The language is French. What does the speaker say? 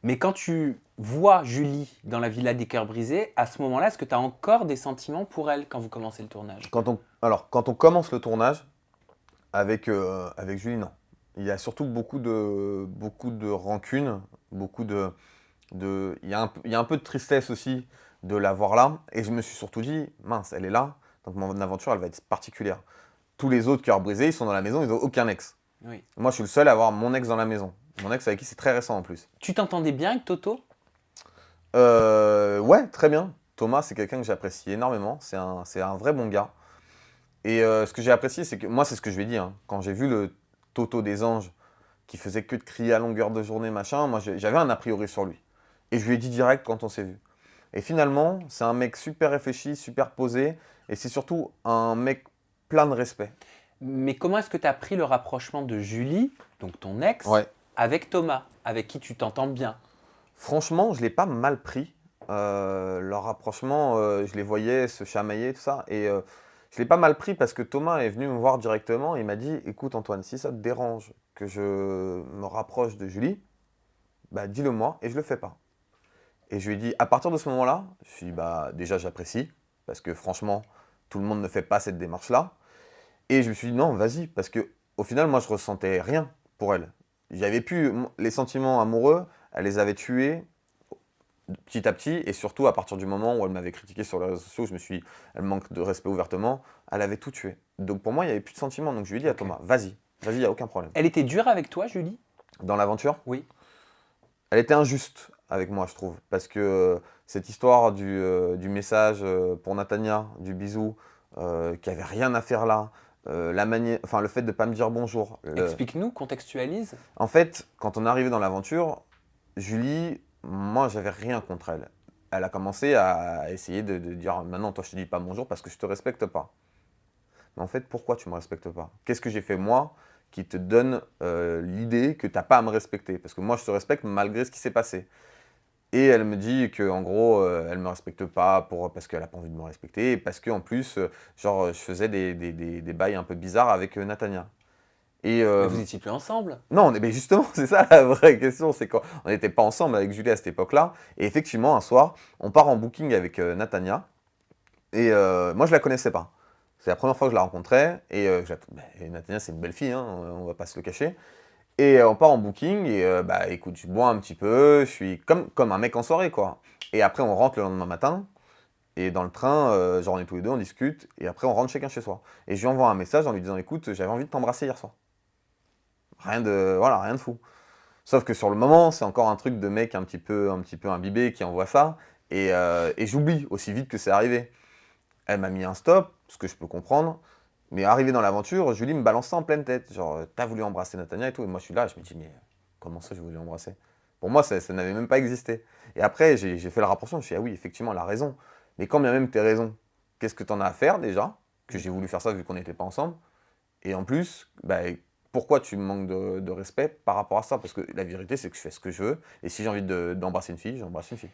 Mais quand tu vois Julie dans la Villa des Cœurs Brisés, à ce moment-là, est-ce que tu as encore des sentiments pour elle quand vous commencez le tournage? Quand on commence le tournage, avec Julie, non. Il y a surtout beaucoup de rancune, beaucoup il y a un peu de tristesse aussi de la voir là. Et je me suis surtout dit, mince, elle est là, donc mon aventure, elle va être particulière. Tous les autres cœurs brisés, ils sont dans la maison, ils n'ont aucun ex. Oui. Moi, je suis le seul à avoir mon ex dans la maison. Mon ex avec qui c'est très récent en plus. Tu t'entendais bien avec Toto? Ouais, très bien. Thomas, c'est quelqu'un que j'apprécie énormément. C'est un vrai bon gars. Et ce que j'ai apprécié, c'est que moi, c'est ce que je lui ai dit, hein. Quand j'ai vu le Toto des anges qui faisait que de crier à longueur de journée, machin, moi, j'avais un a priori sur lui. Et je lui ai dit direct quand on s'est vu. Et finalement, c'est un mec super réfléchi, super posé. Et c'est surtout un mec plein de respect. Mais comment est-ce que tu as pris le rapprochement de Julie, donc ton ex, Ouais. avec Thomas, avec qui tu t'entends bien? Franchement, je l'ai pas mal pris. Leur rapprochement, je les voyais se chamailler, tout ça. Et je l'ai pas mal pris parce que Thomas est venu me voir directement et il m'a dit, écoute Antoine, si ça te dérange que je me rapproche de Julie, bah dis-le moi et je le fais pas. Et je lui ai dit, à partir de ce moment-là, je suis dit, bah déjà j'apprécie, parce que franchement, tout le monde ne fait pas cette démarche-là. Et je me suis dit, non, vas-y, parce que au final, moi je ressentais rien pour elle. J'avais pu, les sentiments amoureux, elle les avait tués petit à petit, et surtout à partir du moment où elle m'avait critiqué sur les réseaux sociaux, je me suis dit, elle manque de respect ouvertement, elle avait tout tué. Donc pour moi, il n'y avait plus de sentiments, donc je lui ai dit à Ok. Thomas, vas-y, vas-y, il n'y a aucun problème. Elle était dure avec toi, Julie? Dans l'aventure, Oui. elle était injuste avec moi, je trouve, parce que cette histoire du message pour Natania, du bisou, qui avait rien à faire là, enfin le fait de pas me dire bonjour. Explique-nous, contextualise. En fait, quand on est arrivé dans l'aventure, Julie, moi, j'avais rien contre elle. Elle a commencé à essayer de dire, maintenant, toi, je te dis pas bonjour parce que je te respecte pas. Mais en fait, pourquoi tu me respectes pas? Qu'est-ce que j'ai fait moi qui te donne l'idée que t'as pas à me respecter? Parce que moi, je te respecte malgré ce qui s'est passé. Et elle me dit que en gros, elle me respecte pas parce qu'elle a pas envie de me respecter, et parce que en plus, genre, je faisais des bails un peu bizarres avec Natania. Et Mais vous étiez plus ensemble. non, mais justement, c'est ça la vraie question, c'est qu'on n'était pas ensemble avec Julie à cette époque-là. Et effectivement, un soir, on part en booking avec Natania. Et moi, je la connaissais pas. C'est la première fois que je la rencontrais. Et, et Natania, c'est une belle fille, hein, on va pas se le cacher. Et on part en booking. Et bah écoute, je bois un petit peu. Je suis comme un mec en soirée, quoi. Et après, on rentre le lendemain matin. Et dans le train, genre on est tous les deux, on discute. Et après, on rentre chacun chez soi. Et je lui envoie un message en lui disant, écoute, j'avais envie de t'embrasser hier soir. Voilà, rien de fou. Sauf que sur le moment, c'est encore un truc de mec un petit peu imbibé qui envoie ça. Et j'oublie aussi vite que c'est arrivé. Elle m'a mis un stop, ce que je peux comprendre. Mais arrivé dans l'aventure, Julie me balance ça en pleine tête. Genre, t'as voulu embrasser Natania et tout. Et moi, je suis là, je me dis, mais comment ça, je voulais embrasser? Pour moi, ça n'avait même pas existé. Et après, j'ai fait le rapprochement. Je me suis dit, ah oui, effectivement, elle a raison. Mais quand bien même tes raisons, qu'est-ce que t'en as à faire déjà? Que j'ai voulu faire ça vu qu'on n'était pas ensemble. Et en plus, bah, pourquoi tu me manques de respect par rapport à ça? Parce que la vérité, c'est que je fais ce que je veux. Et si j'ai envie d'embrasser une fille, j'embrasse une fille.